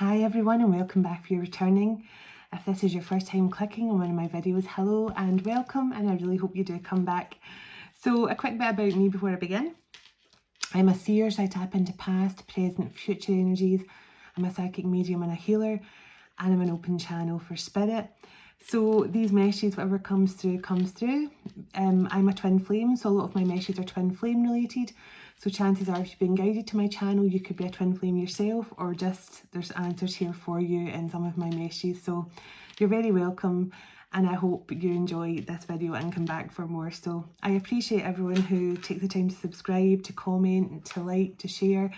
Hi everyone and welcome back if you're returning. If this is your first time clicking on one of my videos, hello and welcome, and I really hope you do come back. So a quick bit about me before I begin. I'm a seer, so I tap into past, present, future energies. I'm a psychic medium and a healer, and I'm an open channel for spirit. So these messages, whatever comes through, comes through. I'm a twin flame, so a lot of my messages are twin flame related. So chances are, if you're being guided to my channel, you could be a twin flame yourself, or just there's answers here for you in some of my messages. So you're very welcome, and I hope you enjoy this video and come back for more. So I appreciate everyone who takes the time to subscribe, to comment, to like, to share.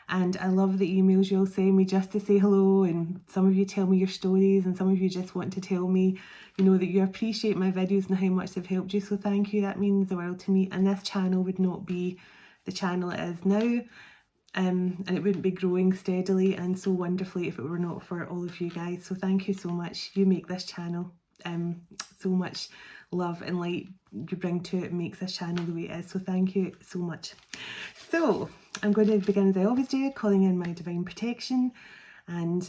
And I love the emails you'll send me just to say hello, and some of you tell me your stories, and some of you just want to tell me, you know, that you appreciate my videos and how much they've helped you. So thank you, that means the world to me. And this channel would not be the channel it is now, and it wouldn't be growing steadily and so wonderfully if it were not for all of you guys. So thank you so much. You make this channel so much love and light you bring to it makes this channel the way it is. So thank you so much. So I'm going to begin as I always do, calling in my divine protection, and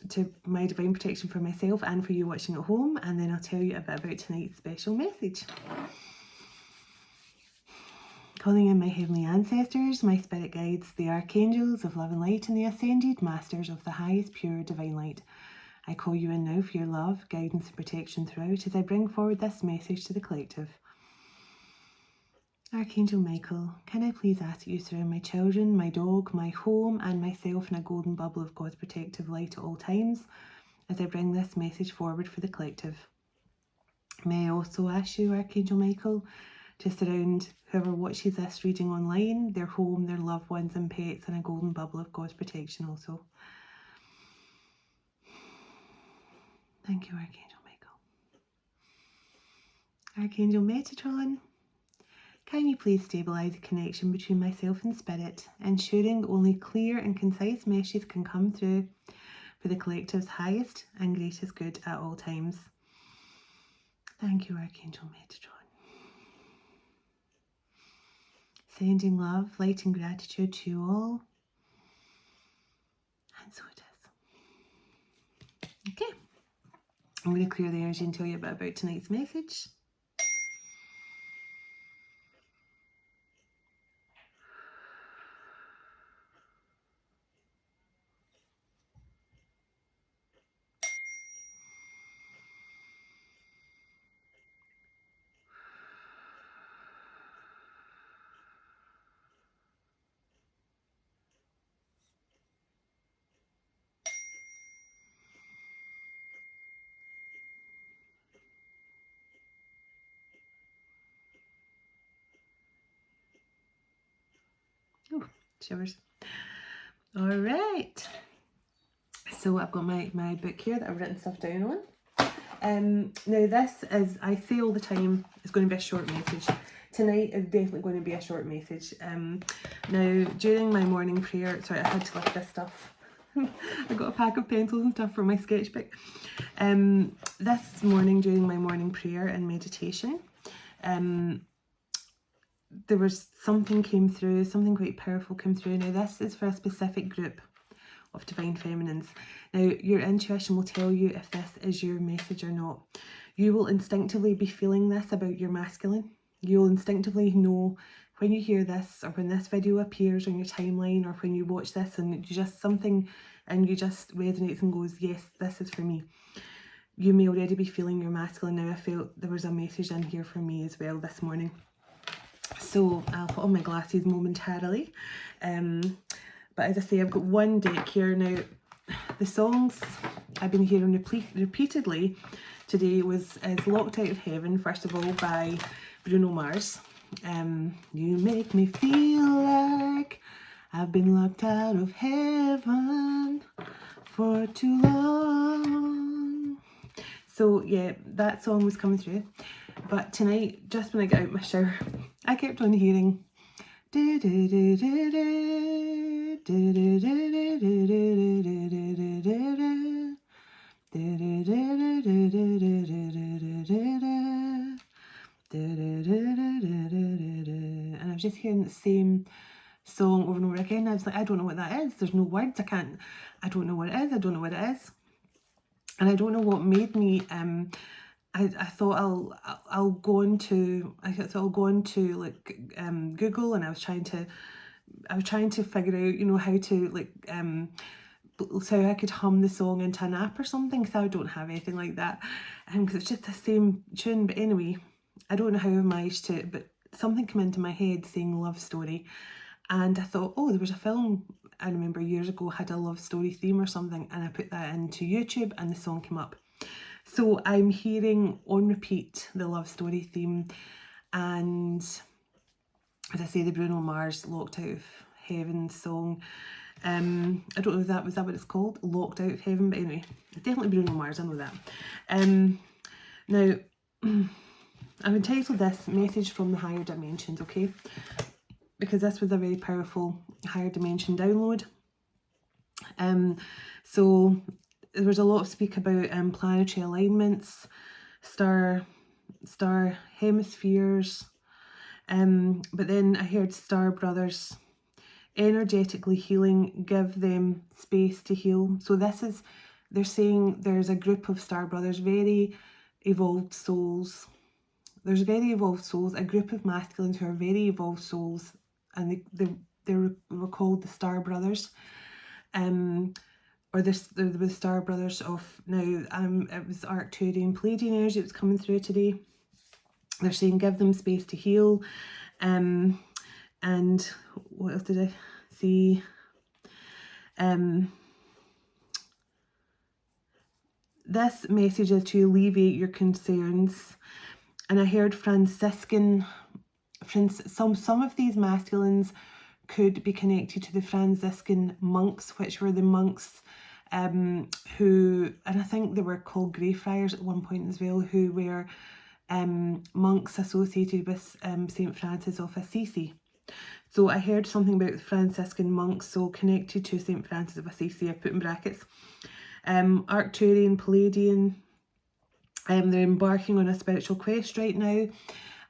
to my divine protection for myself and for you watching at home, and then I'll tell you a bit about tonight's special message. Calling in my heavenly ancestors, my spirit guides, the archangels of love and light, and the ascended masters of the highest pure divine light. I call you in now for your love, guidance and protection throughout as I bring forward this message to the collective. Archangel Michael, can I please ask that you surround my children, my dog, my home and myself in a golden bubble of God's protective light at all times as I bring this message forward for the collective. May I also ask you, Archangel Michael, to surround whoever watches this reading online, their home, their loved ones and pets in a golden bubble of God's protection also. Thank you, Archangel Michael. Archangel Metatron, can you please stabilise the connection between myself and spirit, ensuring only clear and concise messages can come through for the collective's highest and greatest good at all times. Thank you, Archangel Metatron. Sending love, light and gratitude to you all. And so it is. Okay. I'm going to clear the energy and tell you a bit about tonight's message. Oh, shivers. All right. So I've got my book here that I've written stuff down on. Now this is, I say all the time, it's going to be a short message. Tonight is definitely going to be a short message. Now during my morning prayer, sorry, I had to lift this stuff. I got a pack of pencils and stuff for my sketchbook. This morning during my morning prayer and meditation, there was something came through, something quite powerful came through. Now this is for a specific group of divine feminines. Now your intuition will tell you if this is your message or not. You will instinctively be feeling this about your masculine. You'll instinctively know when you hear this, or when this video appears on your timeline, or when you watch this and you just something and you just resonates and goes, yes, this is for me. You may already be feeling your masculine. Now I felt there was a message in here for me as well this morning. So I'll put on my glasses momentarily. But as I say, I've got one deck here. Now, the songs I've been hearing repeatedly today is Locked Out of Heaven, first of all, by Bruno Mars. You make me feel like I've been locked out of heaven for too long. So yeah, that song was coming through. But tonight, just when I got out my shower, I kept on hearing and I was just hearing the same song over and over again. I was like, I don't know what that is. There's no words. I don't know what it is. I don't know what it is. And I don't know what made me, I thought I'll go into, like Google, and I was trying to figure out, you know, how to like, so I could hum the song into an app or something, because I don't have anything like that, because it's just the same tune. But anyway, I don't know how I managed to, but something came into my head saying love story, and I thought, oh, there was a film I remember years ago had a love story theme or something, and I put that into YouTube and the song came up. So I'm hearing on repeat the love story theme, and as I say, the Bruno Mars Locked Out of Heaven song. I don't know if that was what it's called, Locked Out of Heaven, but anyway, definitely Bruno Mars, I know that. Now, I've entitled this Message from the Higher Dimensions, okay? Because this was a very powerful higher dimension download. So there was a lot of speak about planetary alignments, star hemispheres, but then I heard star brothers, energetically healing, give them space to heal. So they're saying there's a group of star brothers, very evolved souls. There's very evolved souls, a group of masculines who are very evolved souls, and they were called the Star Brothers, or the Star Brothers of now. It was Arcturian, Pleiadian energy that was coming through today. They're saying give them space to heal, and what else did I see? This message is to alleviate your concerns, and I heard Franciscan. Some of these masculines could be connected to the Franciscan monks, which were the monks who, and I think they were called Greyfriars at one point as well, who were monks associated with St. Francis of Assisi. So I heard something about the Franciscan monks, so connected to St. Francis of Assisi, I put in brackets. Arcturian, Pleiadian, they're embarking on a spiritual quest right now.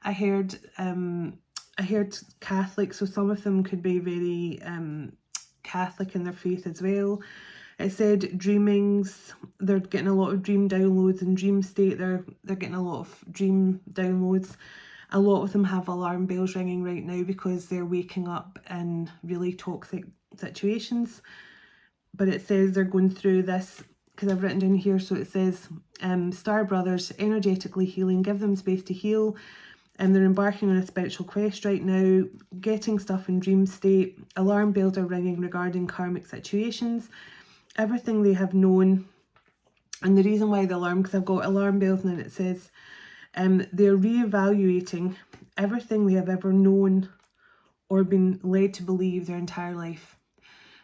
I heard Catholic, so some of them could be very Catholic in their faith as well. It said dreamings, they're getting a lot of dream downloads, and dream state, they're getting a lot of dream downloads. A lot of them have alarm bells ringing right now because they're waking up in really toxic situations. But it says they're going through this, because I've written down here, so it says Star Brothers, energetically healing, give them space to heal. And they're embarking on a spiritual quest right now, getting stuff in dream state. Alarm bells are ringing regarding karmic situations. Everything they have known. And the reason why the alarm, because I've got alarm bells, and then it says they're reevaluating everything they have ever known or been led to believe their entire life.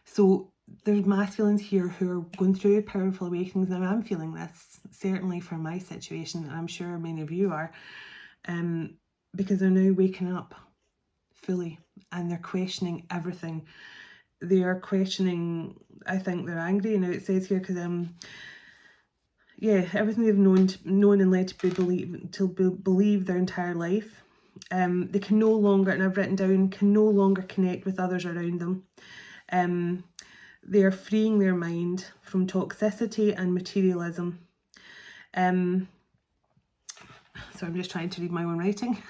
So there's masculines here who are going through powerful awakenings. Now I'm feeling this, certainly for my situation, and I'm sure many of you are. Because they're now waking up fully and they're questioning everything. They are questioning, I think they're angry. Now it says here, because everything they've known and led to believe their entire life. They can no longer, and I've written down, can no longer connect with others around them. They are freeing their mind from toxicity and materialism. So I'm just trying to read my own writing.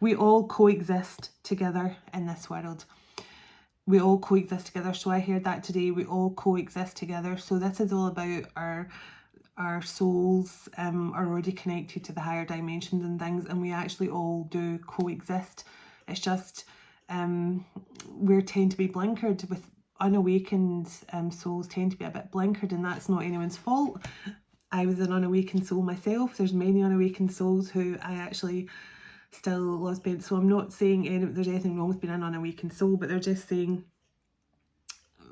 We all coexist together in this world. We all coexist together. So I heard that today. We all coexist together. So this is all about our souls are already connected to the higher dimensions and things, and we actually all do coexist. It's just we tend to be blinkered with unawakened souls tend to be a bit blinkered, and that's not anyone's fault. I was an unawakened soul myself. There's many unawakened souls who I actually still love being. So I'm not saying there's anything wrong with being an unawakened soul, but they're just saying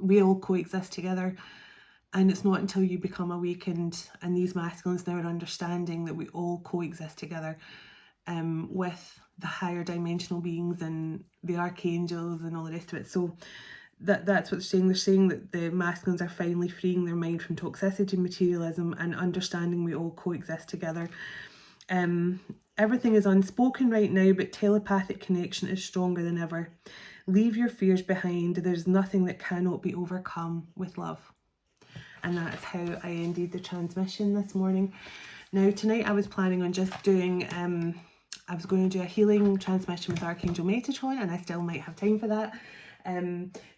we all coexist together. And it's not until you become awakened, and these masculines now are understanding that we all coexist together with the higher dimensional beings and the archangels and all the rest of it. So that's what they're saying. They're saying that the masculines are finally freeing their mind from toxicity, materialism, and understanding we all coexist together. Everything is unspoken right now, but telepathic connection is stronger than ever. Leave your fears behind. There's nothing that cannot be overcome with love. And that's how I ended the transmission this morning. Now tonight I was planning on just doing, I was going to do a healing transmission with Archangel Metatron, and I still might have time for that.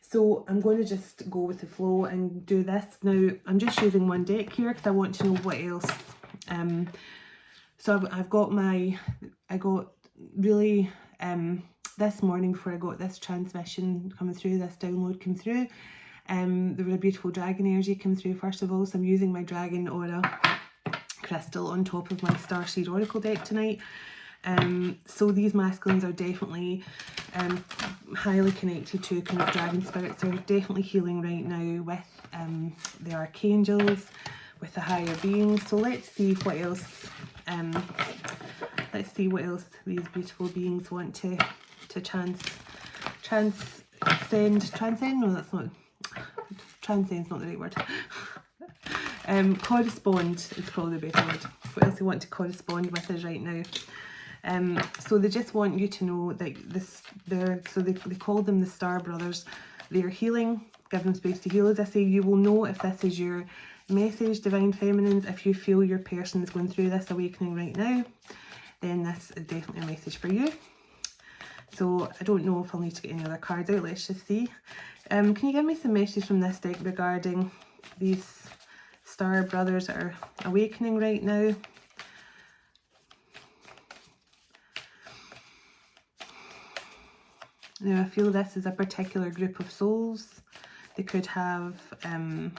So I'm going to just go with the flow and do this. Now I'm just using one deck here because I want to know what else. So I got really, this morning before I got this transmission coming through, this download came through, there was a beautiful dragon energy come through first of all, so I'm using my dragon aura crystal on top of my Starseed Oracle deck tonight. So these masculines are definitely highly connected to kind of dragon spirits. They're definitely healing right now with the archangels, with the higher beings. So let's see what else. Let's see what else these beautiful beings want to transcend. No, that's not. Transcend's not the right word. Correspond is probably the better word. What else they want to correspond with us right now. So they just want you to know that they call them the Star Brothers. They're healing. Give them space to heal. As I say, you will know if this is your message, Divine Feminines. If you feel your person is going through this awakening right now, then this is definitely a message for you. So I don't know if I'll need to get any other cards out. Let's just see. Can you give me some messages from this deck regarding these Star Brothers that are awakening right now? Now I feel this is a particular group of souls. They could have a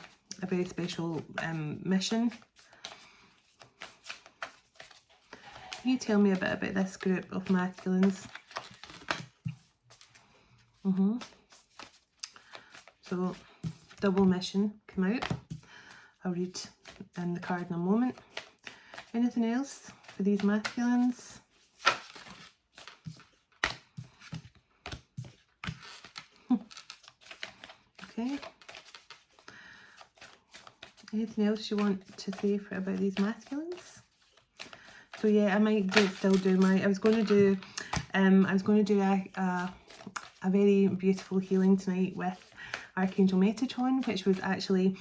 very special mission. Can you tell me a bit about this group of masculines? So, double mission come out. I'll read in the card in a moment. Anything else for these masculines? Okay. Anything else you want to say about these masculines? So yeah, I might still do my. I was going to do a very beautiful healing tonight with Archangel Metatron, which was actually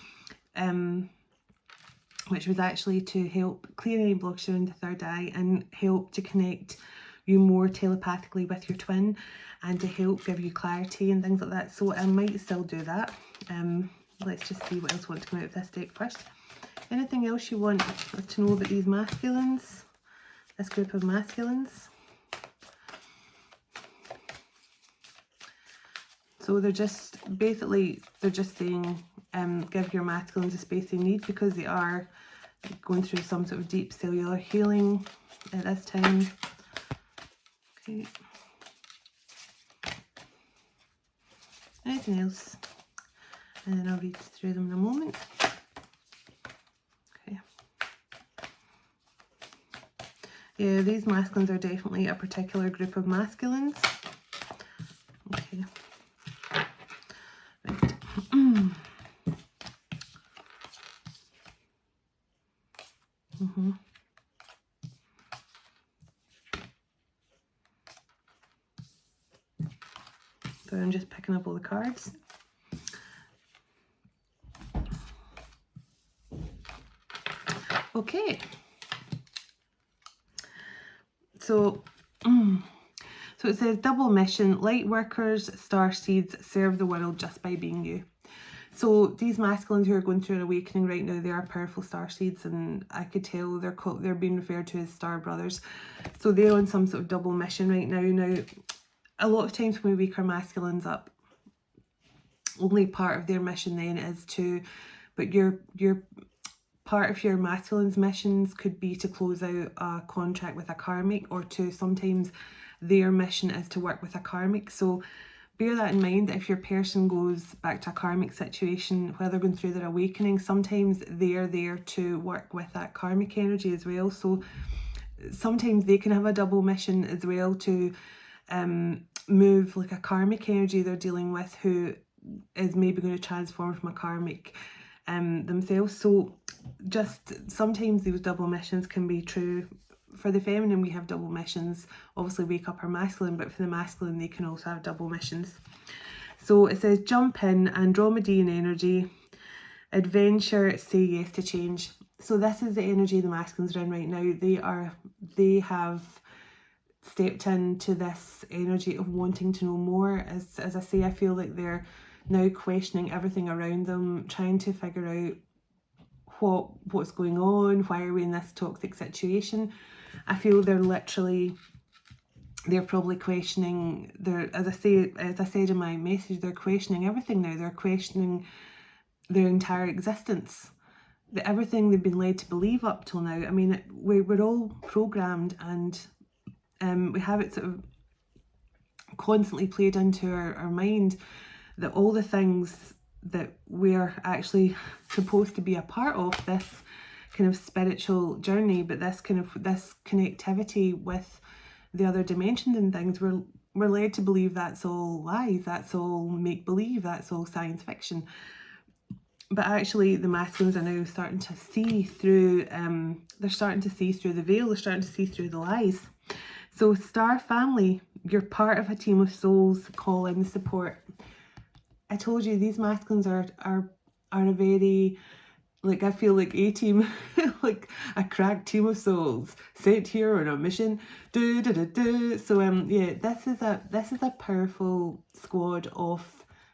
to help clear any blocks around the third eye and help to connect you more telepathically with your twin, and to help give you clarity and things like that. So I might still do that. Let's just see what else wants to come out of this deck first. Anything else you want to know about these masculines, this group of masculines? So they're just saying, give your masculines the space they need, because they are going through some sort of deep cellular healing at this time. Okay. Anything else? And then I'll read through them in a moment. Okay. Yeah, these masculines are definitely a particular group of masculines. Okay. So I'm just picking up all the cards. Okay. So it says double mission, light workers, star seeds, serve the world just by being you. So these masculines who are going through an awakening right now, they are powerful star seeds, and I could tell they're being referred to as Star Brothers. So they're on some sort of double mission right now. Now, a lot of times when we wake our masculines up, only part of their mission then is to, but your part of your masculine's missions could be to close out a contract with a karmic, or to sometimes their mission is to work with a karmic. So bear that in mind, that if your person goes back to a karmic situation while they're going through their awakening, sometimes they're there to work with that karmic energy as well. So sometimes they can have a double mission as well, to move like a karmic energy they're dealing with, who is maybe going to transform from a karmic themselves. So just sometimes these double missions can be true for the feminine, we have double missions. Obviously, wake up our masculine, but for the masculine, they can also have double missions. So it says, jump in, Andromedan energy, adventure, say yes to change. So this is the energy the masculines are in right now. They have stepped into this energy of wanting to know more. As I say, I feel like they're now questioning everything around them, trying to figure out what's going on, why are we in this toxic situation. I feel they're probably questioning as I said in my message, they're questioning everything now. They're questioning their entire existence, everything they've been led to believe up till now. I mean, we're all programmed, and we have it sort of constantly played into our mind that all the things that we're actually supposed to be a part of, this kind of spiritual journey, but this connectivity with the other dimensions and things, we're led to believe that's all lies, that's all make-believe, that's all science fiction. But actually the masculines are now starting to see through, they're starting to see through the veil, they're starting to see through the lies. So star family, you're part of a team of souls, call in the support. I told you these masculines are a very, like, I feel like a team, like a crack team of souls sent here on a mission. So yeah, this is a powerful squad of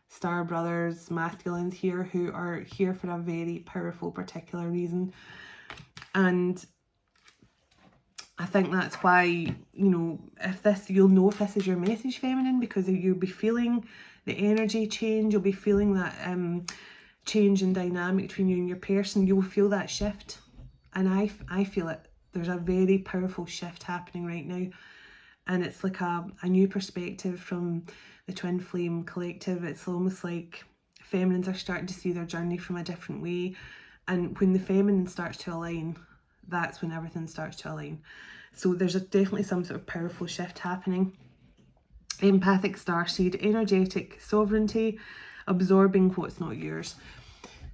star brothers, masculines here, who are here for a very powerful particular reason. And I think that's why, you know, you'll know if this is your message, feminine, because you'll be feeling the energy change, you'll be feeling that change in dynamic between you and your person. You'll feel that shift, and I feel it. There's a very powerful shift happening right now, and it's like a new perspective from the twin flame collective. It's almost like feminines are starting to see their journey from a different way, and when the feminine starts to align, that's when everything starts to align. So there's definitely some sort of powerful shift happening. Empathic starseed, energetic sovereignty, absorbing what's not yours.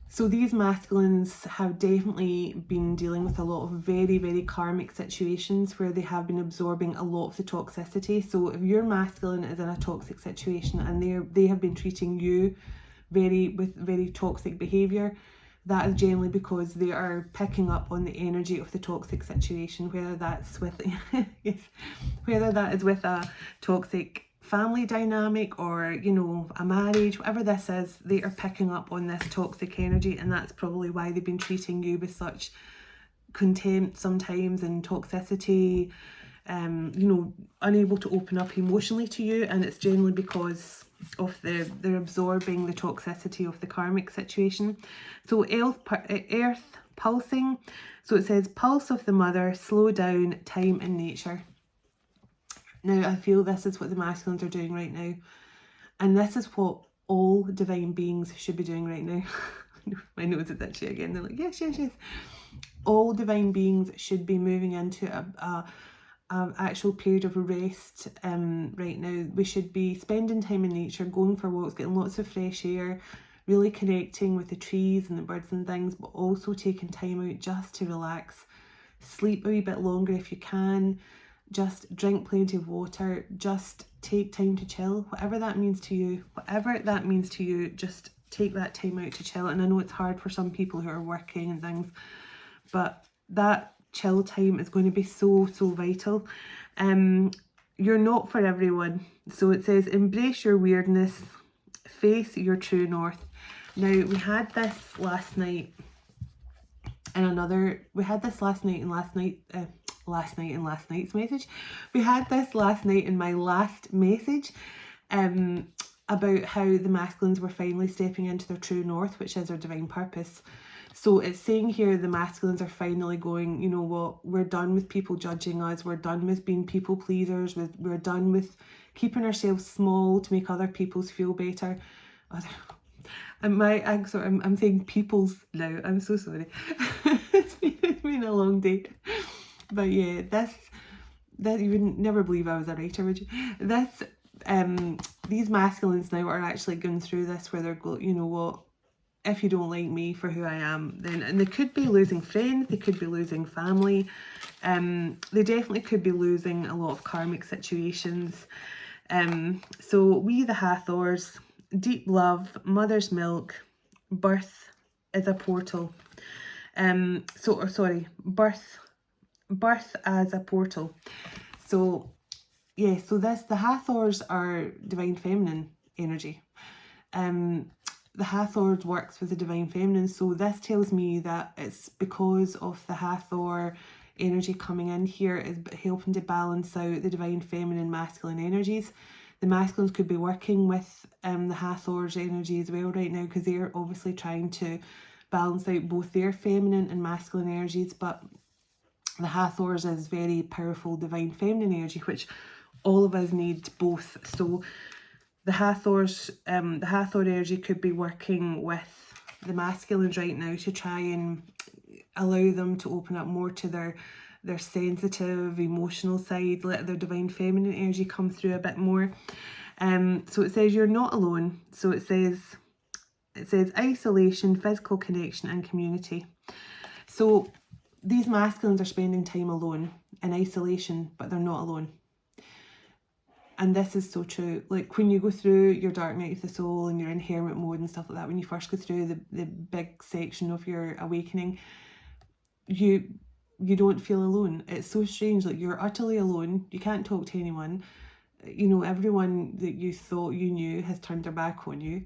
So these masculines have definitely been dealing with a lot of very, very karmic situations where they have been absorbing a lot of the toxicity. So if your masculine is in a toxic situation and they have been treating you with very toxic behavior, that is generally because they are picking up on the energy of the toxic situation, whether that's with yes, whether that is with a toxic family dynamic or, you know, a marriage, whatever this is, they are picking up on this toxic energy, and that's probably why they've been treating you with such contempt sometimes and toxicity, you know, unable to open up emotionally to you. And it's generally because of they're absorbing the toxicity of the karmic situation. So earth pulsing, so it says pulse of the mother, slow down, time and nature. Now I feel this is what the masculines are doing right now, and this is what all divine beings should be doing right now. My nose is itchy again. They're like, yes. All divine beings should be moving into a actual period of rest right now. We should be spending time in nature, going for walks, getting lots of fresh air, really connecting with the trees and the birds and things, but also taking time out just to relax, sleep a wee bit longer if you can, just drink plenty of water, just take time to chill, whatever that means to you, just take that time out to chill. And I know it's hard for some people who are working and things, but that chill time is going to be so vital. You're not for everyone. So it says embrace your weirdness, face your true north. Now we had this last night in last night's message. We had this last night in my last message about how the masculines were finally stepping into their true north, which is their divine purpose. So it's saying here the masculines are finally going, you know what, we're done with people judging us, we're done with being people pleasers, we're done with keeping ourselves small to make other people's feel better. I'm saying people's now, I'm so sorry. It's been a long day. But yeah, that you would never believe I was a writer, would you? These masculines now are actually going through this where they're going, you know what, if you don't like me for who I am, then, and they could be losing friends, they could be losing family, they definitely could be losing a lot of karmic situations. So we the Hathors, deep love, mother's milk, birth is a portal. Birth as a portal. So yeah, so the Hathors are divine feminine energy. The Hathor works with the divine feminine, so this tells me that it's because of the Hathor energy coming in here is helping to balance out the divine feminine masculine energies. The masculines could be working with the Hathor's energy as well right now, because they're obviously trying to balance out both their feminine and masculine energies, but the Hathor's is very powerful divine feminine energy, which all of us need both. So the Hathor's, the Hathor energy could be working with the masculines right now to try and allow them to open up more to their sensitive, emotional side, let their divine feminine energy come through a bit more. So it says you're not alone. So it says isolation, physical connection, and community. So these masculines are spending time alone in isolation, but they're not alone. And this is so true. Like when you go through your dark night of the soul and you're in hermit mode and stuff like that, when you first go through the big section of your awakening, you don't feel alone. It's so strange. Like you're utterly alone. You can't talk to anyone. You know, everyone that you thought you knew has turned their back on you.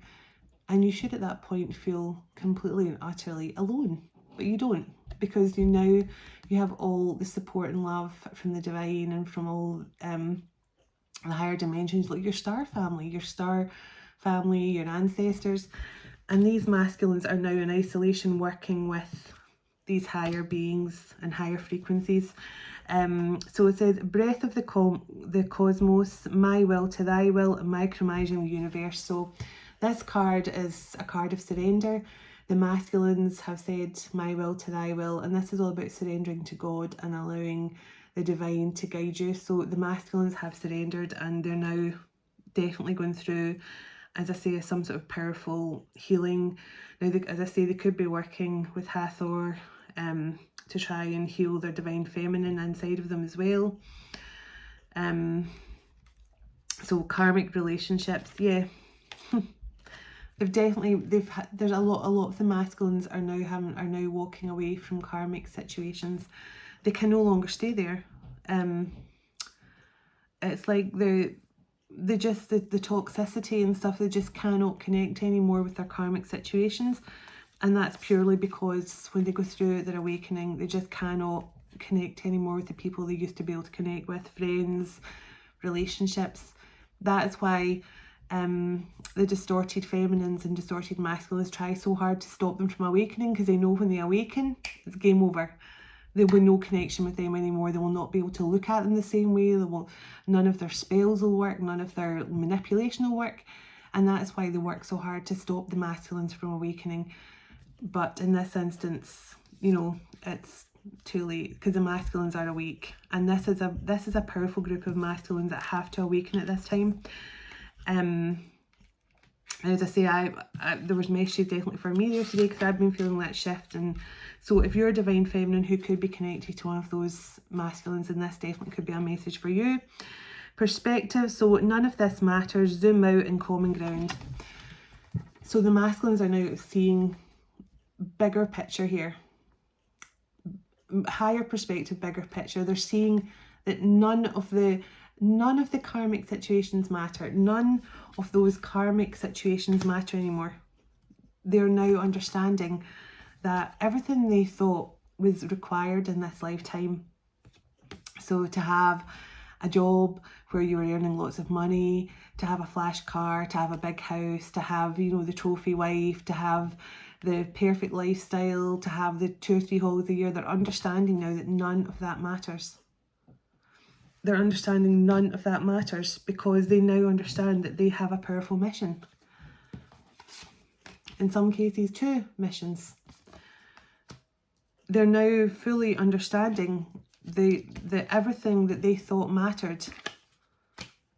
And you should at that point feel completely and utterly alone. But you don't, because you have all the support and love from the divine and from all the higher dimensions, like your star family, your ancestors. And these masculines are now in isolation working with these higher beings and higher frequencies. So it says, breath of the cosmos, my will to thy will, micromanaging the universe. So this card is a card of surrender. The masculines have said, my will to thy will, and this is all about surrendering to God and allowing the divine to guide you. So the masculines have surrendered and they're now definitely going through, as I say, some sort of powerful healing. Now, as I say, they could be working with Hathor to try and heal their divine feminine inside of them as well. So karmic relationships, yeah. There's a lot of the masculines are now walking away from karmic situations. They can no longer stay there. It's like the toxicity and stuff, they just cannot connect anymore with their karmic situations. And that's purely because when they go through their awakening, they just cannot connect anymore with the people they used to be able to connect with, friends, relationships. That is why the distorted feminines and distorted masculines try so hard to stop them from awakening, because they know when they awaken, it's game over. There will be no connection with them anymore. They will not be able to look at them the same way. None of their spells will work. None of their manipulation will work. And that is why they work so hard to stop the masculines from awakening. But in this instance, you know, it's too late, because the masculines are awake. And this is a powerful group of masculines that have to awaken at this time. As I say, there was messages definitely for me there today, because I've been feeling that shift. And so if you're a divine feminine who could be connected to one of those masculines, then this definitely could be a message for you. Perspective, so none of this matters, zoom out and common ground. So the masculines are now seeing bigger picture here, higher perspective, bigger picture. They're seeing that none of the karmic situations matter. None of those karmic situations matter anymore. They're now understanding that everything they thought was required in this lifetime, so to have a job where you were earning lots of money, to have a flash car, to have a big house, to have, you know, the trophy wife, to have the perfect lifestyle, to have the 2 or 3 holidays a year, they're understanding now that none of that matters. They're understanding none of that matters, because they now understand that they have a powerful mission. In some cases, 2 missions. They're now fully understanding that everything that they thought mattered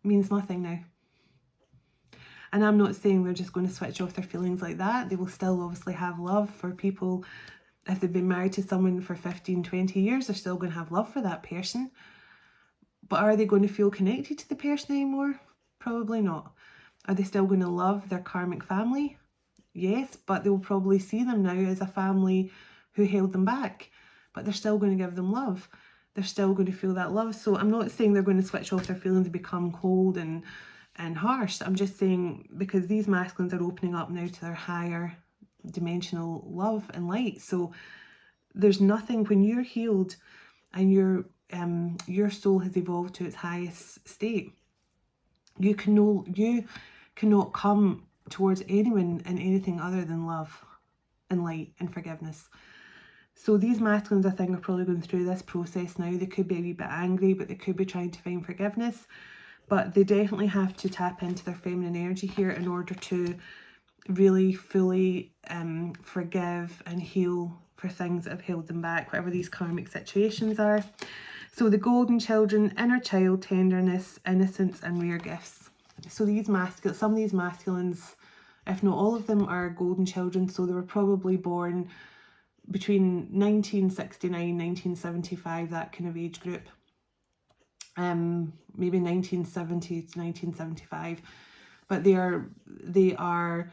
means nothing now. And I'm not saying they're just going to switch off their feelings like that. They will still obviously have love for people. If they've been married to someone for 15, 20 years, they're still going to have love for that person. But are they going to feel connected to the person anymore? Probably not. Are they still going to love their karmic family? Yes, but they will probably see them now as a family who held them back. But they're still going to give them love. They're still going to feel that love. So I'm not saying they're going to switch off their feelings and become cold and harsh. I'm just saying because these masculines are opening up now to their higher dimensional love and light. So there's nothing, when you're healed and your soul has evolved to its highest state, you cannot come towards anyone in anything other than love and light and forgiveness. So these masculines, I think, are probably going through this process now. They could be a wee bit angry, but they could be trying to find forgiveness. But they definitely have to tap into their feminine energy here in order to really fully forgive and heal for things that have held them back, whatever these karmic situations are. So the golden children, inner child, tenderness, innocence, and rare gifts. So these some of these masculines, if not all of them, are golden children. So they were probably born between 1969, 1975, that kind of age group. Maybe 1970 to 1975. But they are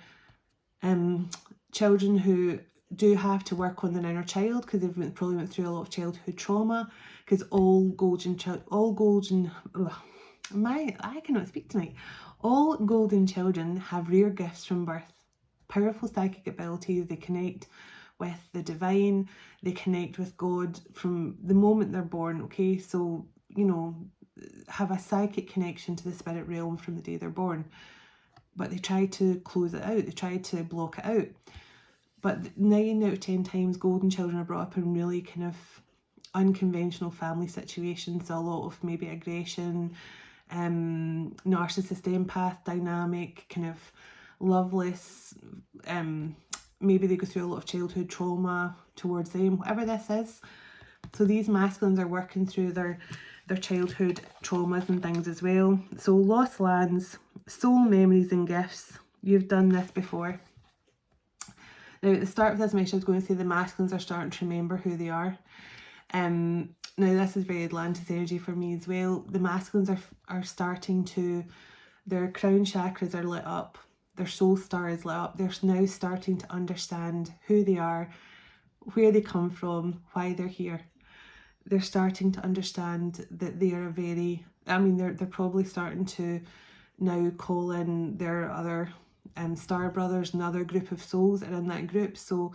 children who do have to work on their inner child because they've probably went through a lot of childhood trauma. Because all golden children have rare gifts from birth, powerful psychic abilities. They connect with the divine, they connect with God from the moment they're born. Okay, so have a psychic connection to the spirit realm from the day they're born. But they try to close it out, they try to block it out. But 9 out of 10 times golden children are brought up in really kind of unconventional family situations. So a lot of maybe aggression, narcissist empath dynamic, kind of loveless, maybe they go through a lot of childhood trauma towards them, whatever this is. So these masculines are working through their childhood traumas and things as well. So lost lands, soul memories and gifts. You've done this before. Now at the start of this message I was going to say the masculines are starting to remember who they are. Now this is very Atlantis energy for me as well. The masculines are starting to, their crown chakras are lit up, their soul star is lit up. They're now starting to understand who they are, where they come from, why they're here. They're starting to understand that they are they're probably starting to now call in their other star brothers, another group of souls are in that group. So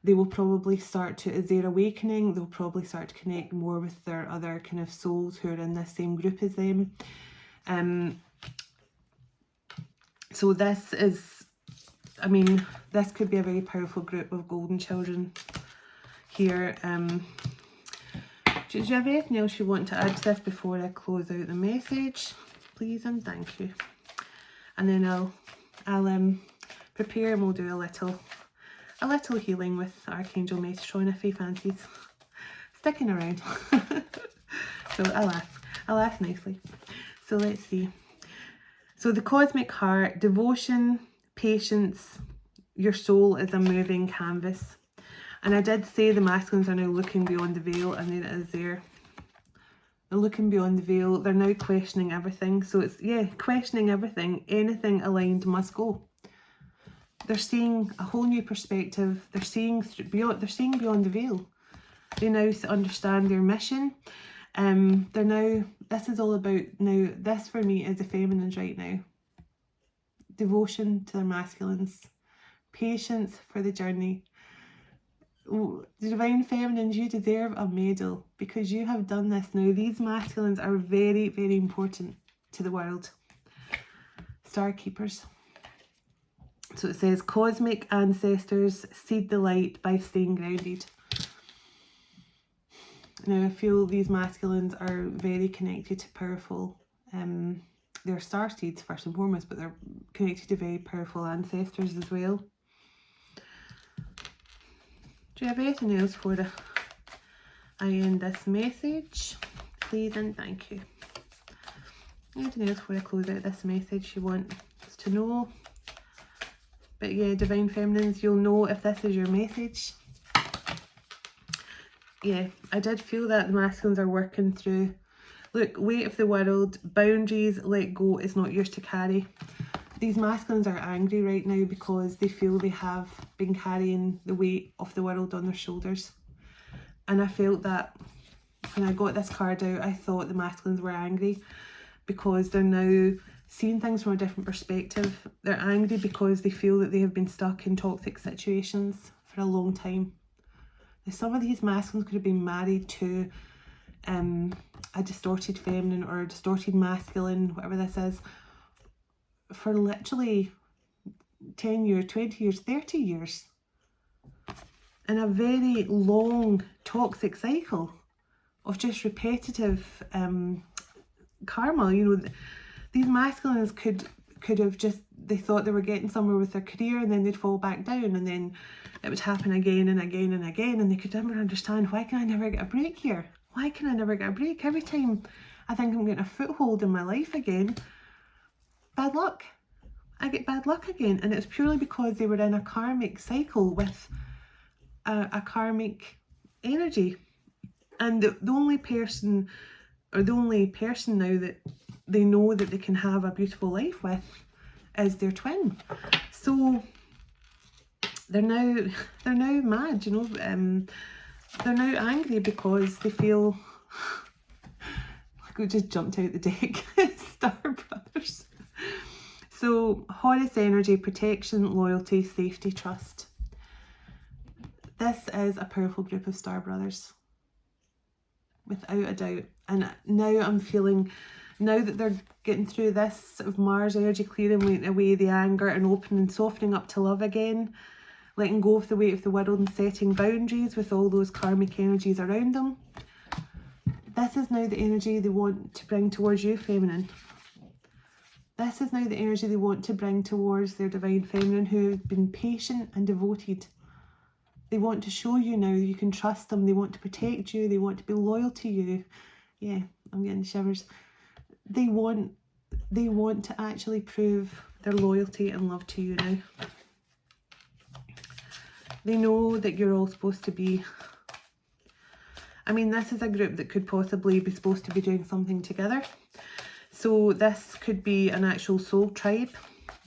they will probably start to, as they're awakening, they'll probably start to connect more with their other kind of souls who are in this same group as them. So this is, this could be a very powerful group of golden children here. Do you have anything else you want to add to this before I close out the message? Please and thank you. And then I'll prepare and we'll do a little healing with Archangel Metatron if he fancies sticking around. So I'll ask nicely. So let's see. So the cosmic heart, devotion, patience, your soul is a moving canvas. And I did say the masculines are now looking beyond the veil, and there it is there. They're looking beyond the veil. They're now questioning everything. So it's, questioning everything. Anything aligned must go. They're seeing a whole new perspective. They're seeing beyond the veil. They now understand their mission. This is all about, now this for me is the feminines right now. Devotion to their masculines. Patience for the journey. The divine feminines, you deserve a medal because you have done this now. These masculines are very, very important to the world. Star keepers. So it says, cosmic ancestors seed the light by staying grounded. Now I feel these masculines are very connected to powerful, they're star seeds first and foremost, but they're connected to very powerful ancestors as well. Do you have anything else for I end this message? Please and thank you. Anything else before I close out this message you want us to know? But yeah, Divine Feminines, you'll know if this is your message. Yeah, I did feel that the masculines are working through, look, weight of the world, boundaries, let go, is not yours to carry. These masculines are angry right now because they feel they have been carrying the weight of the world on their shoulders. And I felt that when I got this card out, I thought the masculines were angry because they're now seeing things from a different perspective. They're angry because they feel that they have been stuck in toxic situations for a long time. Now, some of these masculines could have been married to a distorted feminine or a distorted masculine, whatever this is, for literally 10 years, 20 years, 30 years. In a very long toxic cycle of just repetitive karma. You know, these masculines could have just, they thought they were getting somewhere with their career and then they'd fall back down, and then it would happen again and again and again, and they could never understand, why can I never get a break here? Why can I never get a break? Every time I think I'm getting a foothold in my life again, bad luck. I get bad luck again. And it's purely because they were in a karmic cycle with a karmic energy. And the only person, or the only person now that they know that they can have a beautiful life with is their twin. So they're now mad, you know. They're now angry because they feel like we just jumped out the deck. Star Brothers. So Horus energy, protection, loyalty, safety, trust. This is a powerful group of Star Brothers, without a doubt. And now I'm feeling, now that they're getting through this sort of Mars energy, clearing away the anger and opening, softening up to love again, letting go of the weight of the world and setting boundaries with all those karmic energies around them. This is now the energy they want to bring towards you, feminine. This is now the energy they want to bring towards their divine feminine, who have been patient and devoted. They want to show you now you can trust them. They want to protect you. They want to be loyal to you. Yeah, I'm getting shivers. They want to actually prove their loyalty and love to you now. They know that you're all supposed to be, I mean, this is a group that could possibly be supposed to be doing something together. So this could be an actual soul tribe.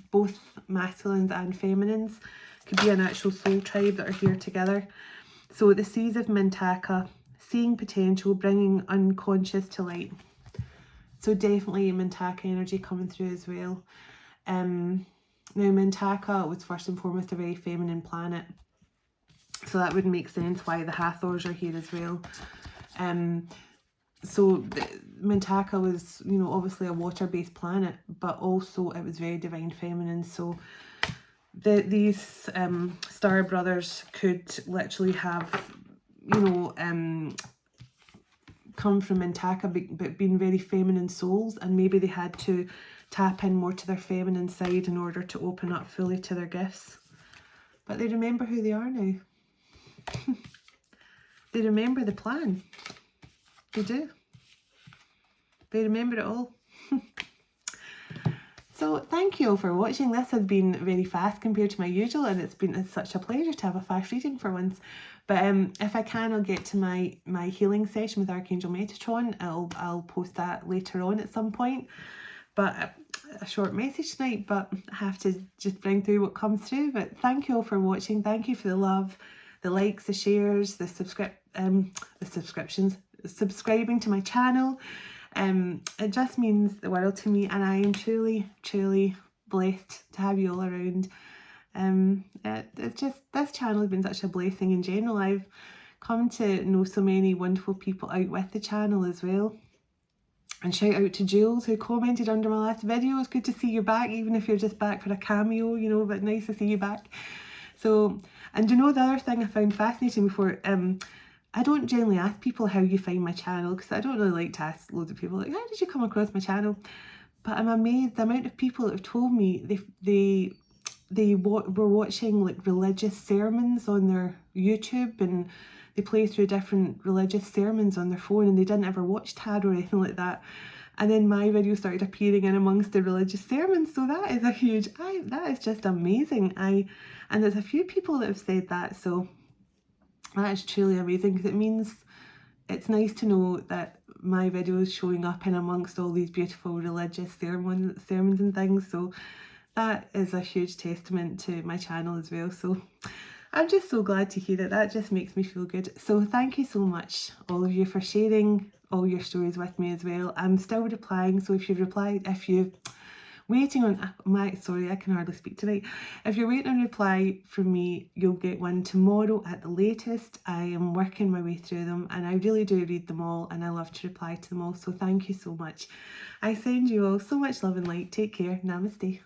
Both masculines and feminines could be an actual soul tribe that are here together. So the seas of Mintaka, seeing potential, bringing unconscious to light. So definitely Mintaka energy coming through as well. Now Mintaka was first and foremost a very feminine planet. So that would make sense why the Hathors are here as well. So Mintaka was, you know, obviously a water-based planet, but also it was very divine feminine. So these Star Brothers could literally have, you know, come from Mintaka, but being very feminine souls, and maybe they had to tap in more to their feminine side in order to open up fully to their gifts. But they remember who they are now. They remember the plan. They do. They remember it all. So thank you all for watching. This has been very fast compared to my usual, and it's such a pleasure to have a fast reading for once. But if I can, I'll get to my healing session with Archangel Metatron. I'll post that later on at some point. But a short message tonight, but I have to just bring through what comes through. But thank you all for watching. Thank you for the love, the likes, the shares, the subscriptions, subscribing to my channel. It just means the world to me, and I am truly, truly blessed to have you all around. It's just, this channel has been such a blessing in general. I've come to know so many wonderful people out with the channel as well. And shout out to Jules, who commented under my last video. It's good to see you back, even if you're just back for a cameo, you know, but nice to see you back. So, and you know, the other thing I found fascinating before, I don't generally ask people how you find my channel, because I don't really like to ask loads of people, like, how did you come across my channel? But I'm amazed the amount of people that have told me they were watching like religious sermons on their YouTube, and they play through different religious sermons on their phone, and they didn't ever watch tarot or anything like that. And then my video started appearing in amongst the religious sermons. So that is a huge, that is just amazing. And there's a few people that have said that. So that is truly amazing, because it means it's nice to know that my video is showing up in amongst all these beautiful religious sermons and things. So that is a huge testament to my channel as well. So I'm just so glad to hear it. That just makes me feel good. So thank you so much, all of you, for sharing all your stories with me as well. I'm still replying. So if you've replied, if you're waiting on sorry, I can hardly speak tonight. If you're waiting on a reply from me, you'll get one tomorrow at the latest. I am working my way through them, and I really do read them all, and I love to reply to them all. So thank you so much. I send you all so much love and light. Take care. Namaste.